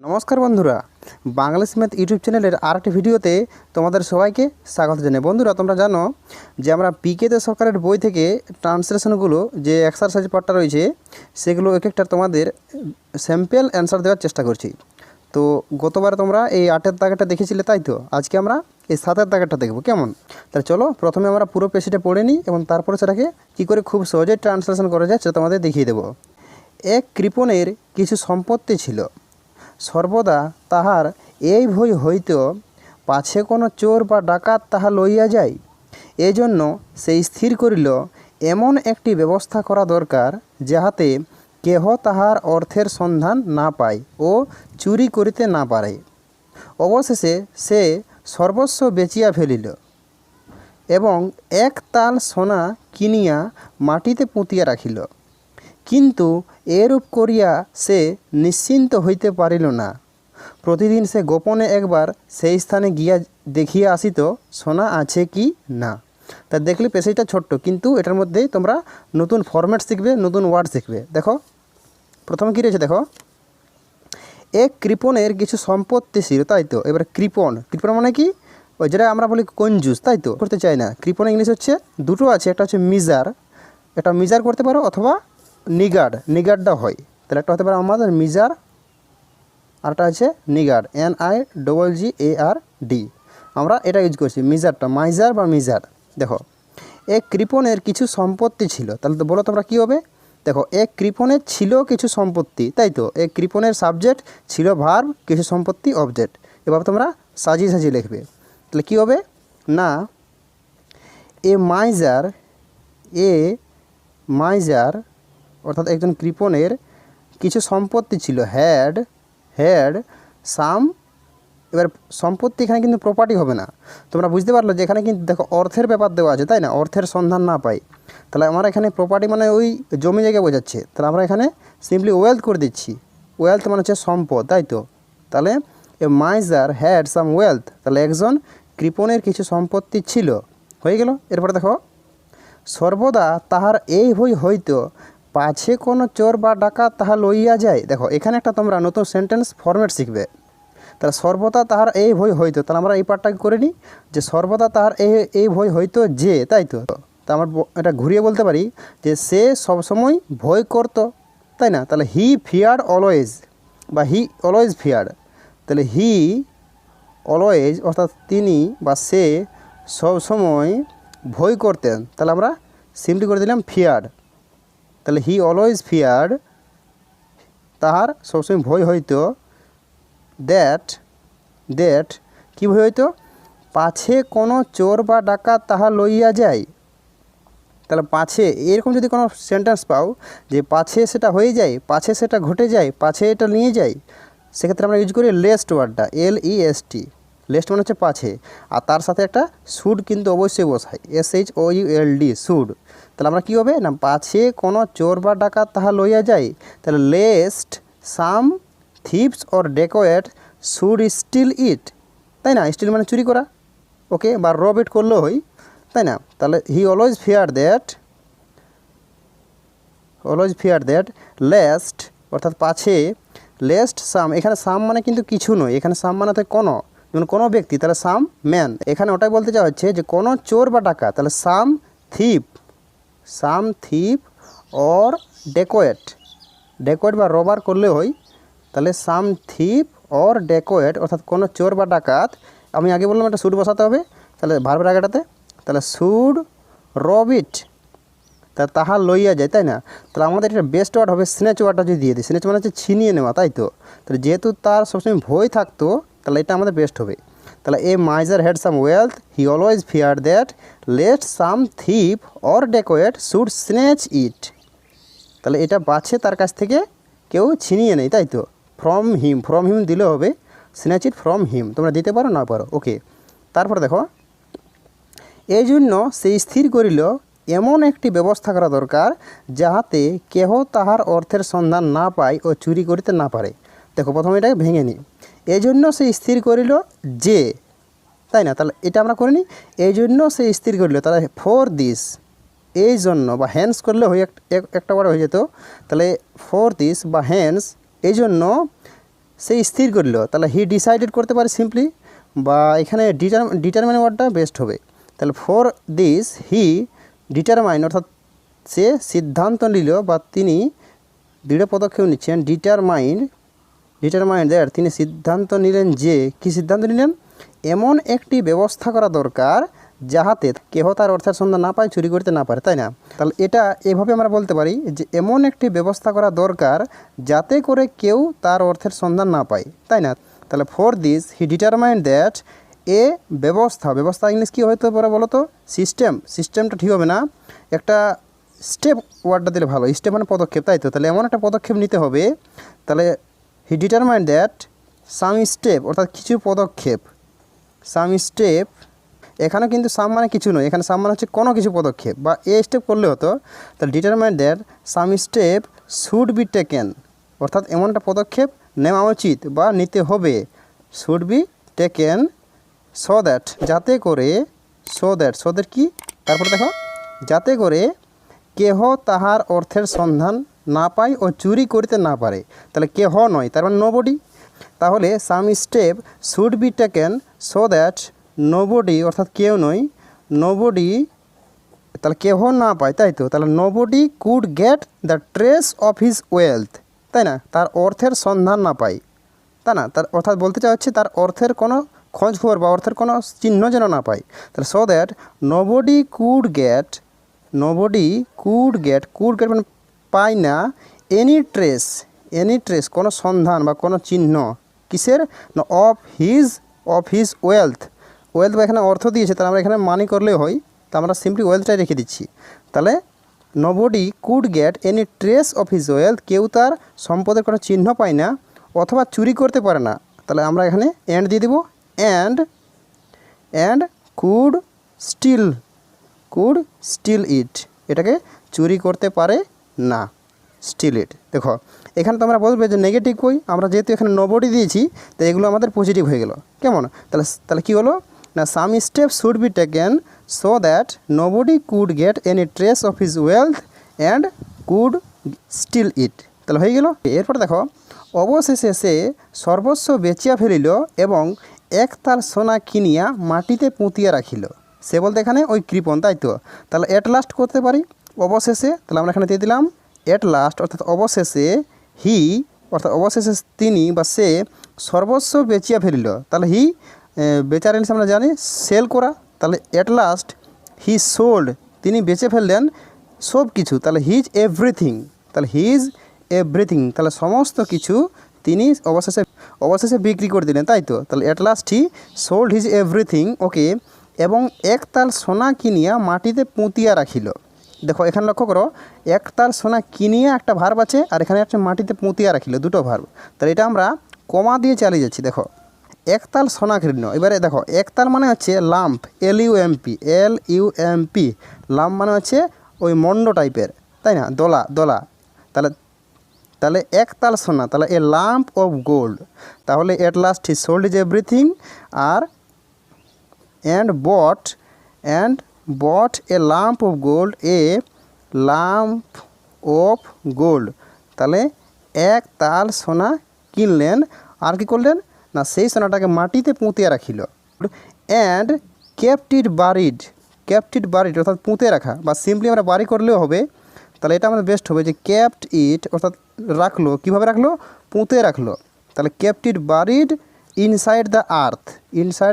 নমস্কার বন্ধুরা, Bangladesh math YouTube চ্যানেলের আরেকটি ভিডিওতে তোমাদের সবাইকে স্বাগত জানাই। বন্ধুরা, তোমরা জানো যে আমরা পিকেতে সরকারের বই থেকে ট্রান্সলেশনগুলো যে এক্সারসাইজ পার্টটা রয়েছে সেগুলো এক একটা তোমাদের স্যাম্পল অ্যান্সার দেওয়ার চেষ্টা করছি। তো গতবার তোমরা এই 8-এর দাগেরটা দেখেছিলে, তাই তো আজকে আমরা এই 7-এর দাগেরটা দেখব। কেমন? তাহলে চলো প্রথমে আমরা পুরো পেজটা পড়ে নিই এবং তারপরে সেটাকে কী করে খুব সহজেই ট্রান্সলেশন করা যায় সেটা তোমাদের দেখিয়ে দেবো। এক কৃপণের কিছু সম্পত্তি ছিল, সর্বদা তাহার এই ভয় হইত পাছে কোনো চোর বা ডাকাত তাহা লইয়া যায়। এজন্য সে স্থির করিল এমন একটি ব্যবস্থা করা দরকার যাহাতে কেহ তাহার অর্থের সন্ধান না পায় ও চুরি করিতে না পারে। অবশেষে সে সর্বস্ব বেচিয়া ফেলিল এবং এক তাল সোনা কিনিয়া মাটিতে পুঁতিয়া রাখিল। কিন্তু এরূপ করিয়া সে নিশ্চিন্ত হইতে পারিল না। প্রতিদিন সে গোপনে একবার সেই স্থানে গিয়া দেখিয়া আসিত সোনা আছে কি না। তা দেখলে পেজটা ছোট্ট, কিন্তু এটার মধ্যে তোমরা নতুন ফরম্যাট শিখবে, নতুন ওয়ার্ড শিখবে। দেখো প্রথমে কী রয়েছে, দেখো এক কৃপণের কিছু সম্পত্তি ছিল, তাই তো। এবার কৃপণ মানে কি? ওই যেটা আমরা বলি কঞ্জুস, তাই তো, করতে চাই না। কৃপণ ইংলিশ হচ্ছে দুটো আছে, একটা হচ্ছে মিজার, এটা মিজার করতে পারো, অথবা নিগার্ডটা হয়। তাহলে একটা হতে পারে আমাদের মিজার, আরটা আছে নিগার্ড, NIGGARD। আমরা এটা ইউজ করছি মিজারটা, মাইজার বা মিজার। দেখো এক কৃপণের কিছু সম্পত্তি ছিল, তাহলে তো বলো তোমরা কী হবে? দেখো এক কৃপণের ছিল কিছু সম্পত্তি, তাই তো। এক কৃপণের সাবজেক্ট, ছিল ভার্ব, কিছু সম্পত্তি অবজেক্ট। এবার তোমরা সাজিয়ে লিখবে। তাহলে কী হবে না, এ মাইজার অর্থাৎ একজন কৃপণের কিছু সম্পত্তি ছিল, হ্যাড সাম। এবার সম্পত্তি এখানে কিন্তু প্রপার্টি হবে না। তোমরা বুঝতে পারলো যে এখানে কিন্তু দেখো অর্থের ব্যাপার দেওয়া আছে, তাই না? অর্থের সন্ধান না পাই, তাহলে আমরা এখানে প্রপার্টি মানে ওই জমি জায়গা বোঝাচ্ছে। তাহলে আমরা এখানে সিম্পলি ওয়েলথ করে দিচ্ছি। ওয়েলথ মানে হচ্ছে সম্পদ, তাই তো। তাহলে a miser had some wealth, তাহলে একজন কৃপণের কিছু সম্পত্তি ছিল, হয়ে গেল। এরপরে দেখো সর্বদা তাহার এই ভয় হইতো পাছে কোনো চোর বা ডাকাত তাহা লইয়া যায়। দেখো এখানে একটা তোমরা নতুন সেন্টেন্স ফরম্যাট শিখবে। তাহলে সর্বদা তাহার এই ভয় হইতো, তাহলে আমরা এই পার্টটাকে করে নিই যে সর্বদা তাহার এই ভয় হইতো যে, তাই তো। তা আমরা এটা ঘুরিয়ে বলতে পারি যে সে সবসময় ভয় করতো, তাই না? তাহলে হি ফিয়ার্ড অলওয়েজ, বা হি অলওয়েজ ফিয়ার্ড। তাহলে হি অলওয়েজ অর্থাৎ তিনি বা সে সবসময় ভয় করতেন, তাহলে আমরা সিম্পলি করে দিলাম ফিয়ার্ড। তাহলে হি অলওয়েজ ফিয়ার্ড, তাহার সবসময় ভয় হইতো, দ্যাট কী ভয় হইতো? পাছে কোনো চোর বা ডাকাত তাহা লইয়া যায়। তাহলে পাছে এরকম যদি কোনো সেন্টেন্স পাও যে পাছে সেটা হয়ে যায়, পাছে সেটা ঘটে যায়, পাছে এটা নিয়ে যায়, সেক্ষেত্রে আমরা ইউজ করি লেস্ট ওয়ার্ডটা, LEST। লেস্ট মানে হচ্ছে পাছে, আর তার সাথে একটা শুড কিন্তু অবশ্যই বসাই, SHOULD, শুড। তাহলে আমরা কী হবে না, পাছে কোনো চোর বা ডাকাত তাহা লইয়া যায়। তাহলে lest some thieves or dacoit should steal it, তাই না? স্টিল মানে চুরি করা, ওকে, বা রব ইট করলেও হয়, তাই না? তাহলে he always fear that lest অর্থাৎ পাছে, লেস্ট সাম, এখানে সাম মানে কিন্তু কিছু নয়, এখানে সাম মানে কোনো, যেমন কোনো ব্যক্তি, তাহলে সাম ম্যান। এখানে ওটাই বলতে চাওয়া হচ্ছে যে কোনো চোর বা ডাকাত, তাহলে সাম থিপ অর ডেকোয়েট বা রবার করলে হয়। তাহলে সাম থিপ অর ডেকোয়েট অর্থাৎ কোনো চোর বা ডাকাত, আমি আগে বললাম একটা শুড বসাতে হবে, তাহলে ভার্বের আগেটাতে, তাহলে শুড রব ইট, তাহা লইয়া যায়, তাই না? তাহলে আমাদের এটা বেস্ট ওয়ার্ড হবে স্নেচ ওয়ার্ডটা যদি দিয়ে দিই। স্নেচ মানে হচ্ছে ছিনিয়ে নেওয়া, তাই তো। তাহলে যেহেতু তার সবসময় ভয় থাকতো, তাহলে এটা আমাদের বেস্ট হবে। তাহলে a miser had some wealth, he always fear that let some thief or dacoit should snatch it. তাহলে এটা বাছে তার কাছ থেকে কেউ ছিনিয়ে নেই, তাই তো। ফ্রম হিম দিলে হবে, স্নেচ ইট ফ্রম হিম, তোমরা দিতে পারো না পারো, ওকে। তারপর দেখো এই জন্য সে স্থির করিল এমন একটি ব্যবস্থা করা দরকার যাহাতে কেহ তাহার অর্থের সন্ধান না পায় ও চুরি করিতে না পারে। দেখো প্রথমে এটাকে ভেঙে নিই। এই জন্য সে স্থির করিল যে, তাই না? তাহলে এটা আমরা করে নিই, এই জন্য সে স্থির করিল, তাহলে ফর দিস, এই জন্য বা হ্যান্স করলে একটা ওয়ার্ড হয়ে যেত। তাহলে ফর দিস বা হ্যান্স, এই জন্য সে স্থির করলো, তাহলে হি ডিসাইডেড করতে পারে সিম্পলি, বা এখানে ডিটারমাইন ওয়ার্ডটা বেস্ট হবে। তাহলে ফর দিস হি ডিটারমাইন, অর্থাৎ সে সিদ্ধান্ত নিল বা তিনি দৃঢ় পদক্ষেপ নিচ্ছেন। ডিটারমাইন দ্যাট, তিনি সিদ্ধান্ত নিলেন যে, কি সিদ্ধান্ত নিলেন? এমন একটি ব্যবস্থা করা দরকার যাহাতে কেহ তার অর্থের সন্ধান না পায়, চুরি করতে না পারে, তাই না? তাহলে এটা এভাবে আমরা বলতে পারি যে এমন একটি ব্যবস্থা করা দরকার যাতে করে কেউ তার অর্থের সন্ধান না পায়, তাই না? তাহলে for this he determined that, এ ব্যবস্থা ইংলিশ কী হয়তো পারে বলো তো? সিস্টেমটা ঠিক হবে না, একটা স্টেপ ওয়ার্ডটা দিলে ভালো। স্টেপ মানে পদক্ষেপ, তাই তো? তাহলে এমন একটা পদক্ষেপ নিতে হবে। তাহলে হি ডিটারমাইন্ড দ্যাট সাম স্টেপ, অর্থাৎ কিছু পদক্ষেপ, সাম স্টেপ। এখানে কিন্তু সাম মানে কিছু নয়, এখানে সাম মানে হচ্ছে কোনো কিছু পদক্ষেপ, বা এ স্টেপ করলে হতো। তাহলে determined that some step should be taken, অর্থাৎ এমন একটা পদক্ষেপ নেওয়া উচিত বা নিতে হবে। Should be taken so that, যাতে করে, সো দ্যাট কি? তারপরে দেখো, যাতে করে কেহ তাহার অর্থের সন্ধান না পায় ও চুরি করিতে না পারে। তাহলে কেহ নয়, তার মানে নোবডি। তাহলে সাম step should be taken so that nobody, অর্থাৎ কেউ নয়, নোবডি, তাহলে কেহ না পায়, তাই তো? তাহলে nobody could get the trace of his wealth, তাই না? তার অর্থের সন্ধান না পায়, তাই না? তার অর্থাৎ বলতে চাওয়া হচ্ছে তার অর্থের কোনো খোঁজ খবর বা অর্থের কোনো চিহ্ন যেন না পায়। তাহলে so that nobody could gate মানে পায় না, এনি ট্রেস কোনো সন্ধান বা কোনো চিহ্ন, কিসের না? অফ হিজ ওয়েলথ বা এখানে অর্থ দিয়েছে, তাহলে আমরা এখানে মানি করলেও হয়, তা আমরা সিম্পলি ওয়েলথটাই রেখে দিচ্ছি। তাহলে nobody could get any trace of his wealth, কেউ তার সম্পদের কোনো চিহ্ন পায় না অথবা চুরি করতে পারে না। তাহলে আমরা এখানে অ্যান্ড দিয়ে দেবো, অ্যান্ড কুড স্টিল ইট, এটাকে চুরি করতে পারে না, স্টিল ইট। দেখো এখানে তোমরা বলবে যে নেগেটিভ কই, আমরা যেহেতু এখানে নোবডি দিয়েছি তো এগুলো আমাদের পজিটিভ হয়ে গেল, কেমন? তাহলে কী হলো না, some step should be taken so that nobody could get any trace of his wealth and could steal it. তাহলে হয়ে গেল। এরপর দেখো, অবশেষে সে সর্বস্ব বেচিয়া ফেলিল এবং একতাল সোনা কিনিয়া মাটিতে পুঁতিয়া রাখিল। সে বলতে এখানে ওই কৃপণ, তাই তো? তাহলে এট লাস্ট করতে পারি অবশেষে, তাহলে আমরা এখানে দিয়ে দিলাম এট লাস্ট, অর্থাৎ অবশেষে অবশেষে তিনি বা সে সর্বস্ব বেচিয়া ফেলিল। তাহলে বেচার জিনিস আমরা জানি সেল করা, তাহলে এট লাস্ট হি সোল্ড, তিনি বেচে ফেললেন সব কিছু। তাহলে হিজ এভরিথিং, তাহলে সমস্ত কিছু তিনি অবশেষে বিক্রি করে দিলেন, তাই তো? তাহলে at last he sold his everything, okay. এবং একতাল সোনা কিনিয়া মাটিতে পুঁতিয়া রাখিল। দেখো এখানে লক্ষ্য করো, একতাল সোনা কিনিয়া একটা ভার্ব আছে, আর এখানে একটা মাটিতে পুঁতিয়া রাখিল, দুটো ভার্ব। তাহলে এটা আমরা কমা দিয়ে চালিয়ে যাচ্ছি। দেখো একতাল সোনা কিনল, এবারে দেখো একতাল মানে হচ্ছে লাম্প, LUMP, লাম্প মানে হচ্ছে ওই মন্ড টাইপের, তাই না? দলা। তাহলে একতাল সোনা, তাহলে এ লাম্প অফ গোল্ড। তাহলে at last he sold is everything আর and bought a lump of gold, তাহলে এক তাল সোনা কিনলেন, আর কি করলেন না, সেই সোনাটাকে মাটিতে পুঁতে রাখিল। অ্যান্ড কেপ্ট ইট বারিড, অর্থাৎ পুঁতে রাখা, বা সিম্পলি আমরা বাড়ি করলেও হবে। তাহলে এটা আমাদের বেস্ট হবে যে কেপ্ট ইট, অর্থাৎ রাখলো, কীভাবে রাখলো? পুঁতে রাখলো। তাহলে kept it buried inside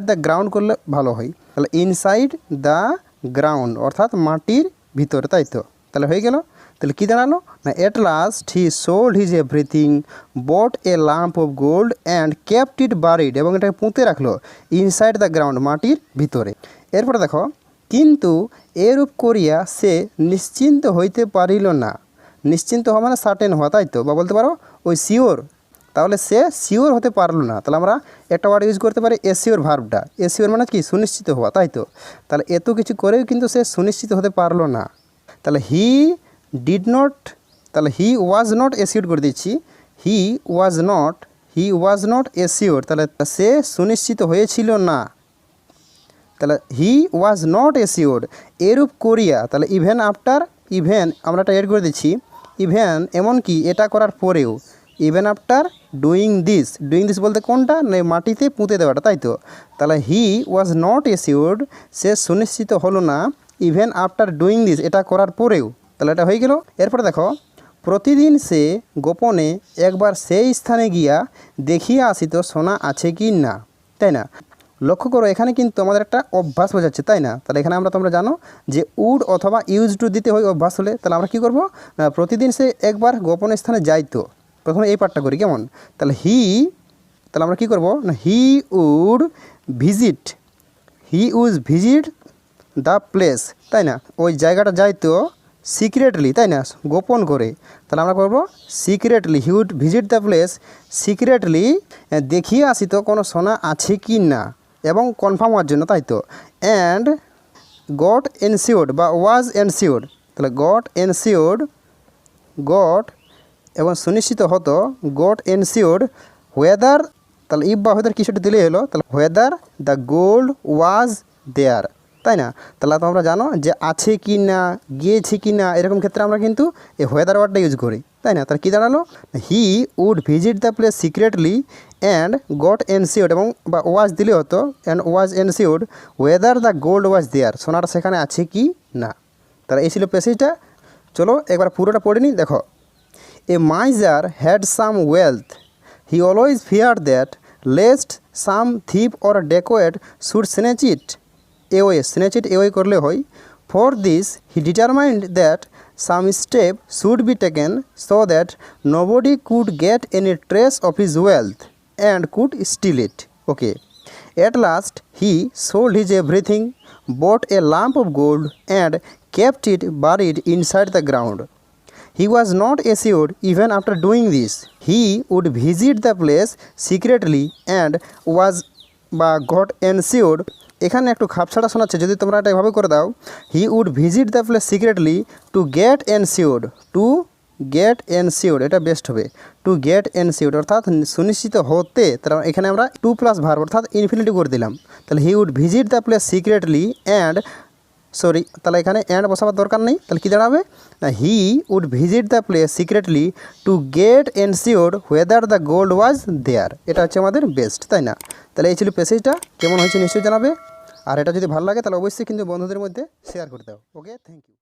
the ground করলে ভালো হয়। তাহলে ইনসাইড দ্য গ্রাউন্ড, অর্থাৎ মাটির ভিতরে, তাই তো? তাহলে হয়ে গেল। তাহলে কী দাঁড়ালো না, at last he sold his everything, bought a lamp of gold and kept it buried, এবং এটাকে পুঁতে রাখলো ইনসাইড দ্য গ্রাউন্ড, মাটির ভিতরে। এরপরে দেখো, কিন্তু এরূপ করিয়া সে নিশ্চিন্ত হইতে পারিল না। নিশ্চিন্ত হওয়া মানে সার্টেন হওয়া, তাই তো? বা বলতে পারো ওই শিওর। তাহলে সে শিওর হতে পারলো না, তাহলে আমরা একটা ওয়ার্ড ইউজ করতে পারি এসিওর ভার্বটা। এসিওর মানে কি? সুনিশ্চিত হওয়া, তাই তো? তাহলে এত কিছু করেও কিন্তু সে সুনিশ্চিত হতে পারলো না। তাহলে হি ওয়াজ নট এসিওর করে দিচ্ছি, হি ওয়াজ নট এসিওর, তাহলে সে সুনিশ্চিত হয়েছিল না। তাহলে হি ওয়াজ নট এসিওর, এরূপ করিয়া, তাহলে ইভেন আমরা এটা এড করে দিচ্ছি, ইভেন এমনকি এটা করার পরেও, ইভেন আফটার ডুইং দিস বলতে কোনটা না মাটিতে পুঁতে দেওয়াটা, তাই তো। তাহলে হি ওয়াজ নট এসিওর্ড, সে সুনিশ্চিত হলো না, ইভেন আফটার ডুইং দিস এটা করার পরেও। তাহলে এটা হয়ে গেল। এরপরে দেখো, প্রতিদিন সে গোপনে একবার সেই স্থানে গিয়া দেখিয়া আসিত সোনা আছে কি না, তাই না। লক্ষ্য করো এখানে কিন্তু আমাদের একটা অভ্যাস বোঝাচ্ছে, তাই না। তাহলে এখানে তোমরা জানো যে উড অথবা ইউজ টু দিতে হয় অভ্যাস হলে। তাহলে আমরা কী করবো, প্রতিদিন সে একবার গোপন স্থানে যাইতো। প্রথমে এই পার্টটা করি কেমন, তাহলে তাহলে আমরা কী করবো না he would visit the place, তাই না। ওই জায়গাটা যাইতো সিক্রেটলি, তাই না, গোপন করে। তাহলে আমরা করবো secretly, he would visit the place secretly, দেখিয়ে আসিত কোনো সোনা আছে কি না এবং কনফার্ম হওয়ার জন্য, তাই তো। অ্যান্ড গট এনসিওর্ড বা ওয়াজ এনসিওর্ড, তাহলে গট এবং সুনিশ্চিত হতো, গট এনসিওর্ড হোয়েদার, তাহলে ইফ বা হোয়েদার কিছুটা দিলেই হলো, তাহলে হোয়েদার দ্য গোল্ড ওয়াজ দেয়ার, তাই না। তাহলে তোমরা জানো যে আছে কি না, গিয়েছি কি না, এরকম ক্ষেত্রে আমরা কিন্তু এই হোয়েদার ওয়ার্ডটা ইউজ করি, তাই না। তাহলে কী দাঁড়ালো, he would visit the place secretly and got ensured, এবং বা ওয়াজ দিলে হতো and was ensured whether the gold was there, সোনাটা সেখানে আছে কি না। তাহলে এই ছিল প্যাসেজটা। চলো একবার পুরোটা পড়ে নিই। দেখো, a miser had some wealth, he always fear that lest some thief or dacoit should snatch it away করলে হয়। For this he determined that some step should be taken so that nobody could get any trace of his wealth and could steal it. Okay, at last he sold his everything, bought a lump of gold and kept it buried inside the ground. He was not assured even after doing this. He would visit the place secretly and got ensured। এখানে একটু খাপছাড়া শোনাচ্ছে, যদি তোমরা এটা এভাবে করে দাও, he would visit the place secretly to get ensured, এটা বেস্ট হবে। টু গেট এনসিওর্ড অর্থাৎ সুনিশ্চিত হতে, তাহলে এখানে আমরা টু প্লাস ভার্ব অর্থাৎ ইনফিনিটিভ করে দিলাম। তাহলে he would visit the place secretly তাহলে এখানে অ্যান্ড বসাবার দরকার নেই। তাহলে কী দাঁড়াবে না he would visit the place secretly to get ensured whether the gold was there. এটা হচ্ছে আমাদের বেস্ট, তাই না। তাহলে এই ছিল প্যাসেজটা, কেমন হয়েছে নিশ্চয়ই জানাবে। আর এটা যদি ভালো লাগে তাহলে অবশ্যই কিন্তু বন্ধুদের মধ্যে শেয়ার করে দাও। ওকে, থ্যাংক ইউ।